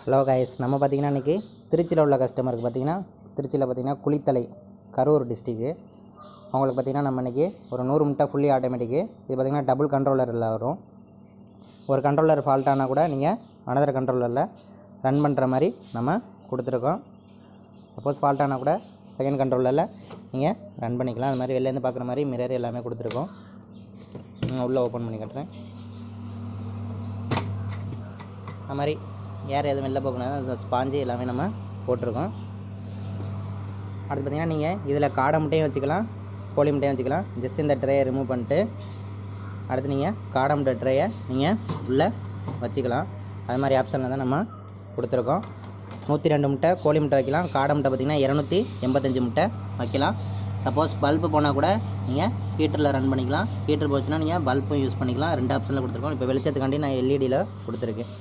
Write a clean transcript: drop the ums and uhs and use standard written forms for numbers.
Hello guys, நம்ம பார்த்திங்கன்னா இன்றைக்கி திருச்சியில் உள்ள கஸ்டமருக்கு பார்த்திங்கன்னா திருச்சியில் பார்த்திங்கன்னா குளித்தலை கரூர் டிஸ்ட்ரிக்கு அவங்களுக்கு பார்த்திங்கன்னா நம்ம இன்றைக்கி ஒரு 100 முட்டை ஃபுல்லி ஆட்டோமேட்டிக்கு. இது பார்த்திங்கன்னா டபுள் கண்ட்ரோலரில் வரும். ஒரு கண்ட்ரோலர் ஃபால்ட் ஆனால் கூட நீங்கள் அனதர் கண்ட்ரோலரில் ரன் பண்ணுற மாதிரி நம்ம கொடுத்துருக்கோம். சப்போஸ் ஃபால்ட் ஆனால் கூட செகண்ட் கண்ட்ரோலரில் நீங்கள் ரன் பண்ணிக்கலாம். அது மாதிரி வெளிலேருந்து பார்க்குற மாதிரி மிரர் எல்லாமே கொடுத்துருக்கோம். உள்ளே ஓப்பன் பண்ணி காட்டுறேன். அது மாதிரி ஏர் எதுவும் வெளில போகக்கூடாது, அந்த ஸ்பாஞ்சு எல்லாமே நம்ம போட்டிருக்கோம். அடுத்து பார்த்திங்கன்னா நீங்கள் இதில் காடை முட்டையும் வச்சுக்கலாம், கோழி முட்டையும் வச்சுக்கலாம். ஜஸ்ட் இந்த ட்ரேயை ரிமூவ் பண்ணிட்டு அடுத்து நீங்கள் காடை முட்டை ட்ரேயை நீங்கள் உள்ளே வச்சுக்கலாம். அது மாதிரி ஆப்ஷனில் தான் நம்ம கொடுத்துருக்கோம். 102 முட்டை கோழி முட்டை வைக்கலாம். காடை முட்டை பார்த்திங்கன்னா 285 முட்டை வைக்கலாம். சப்போஸ் பல்பு போனால் கூட நீங்கள் ஹீட்டரில் ரன் பண்ணிக்கலாம். ஹீட்டர் போச்சுன்னா நீங்கள் பல்பும் யூஸ் பண்ணிக்கலாம். 2 ஆப்ஷனில் கொடுத்துருக்கோம். இப்போ வெளிச்சத்துக்காண்டி நான் எல்இடியில் கொடுத்துருக்கேன்.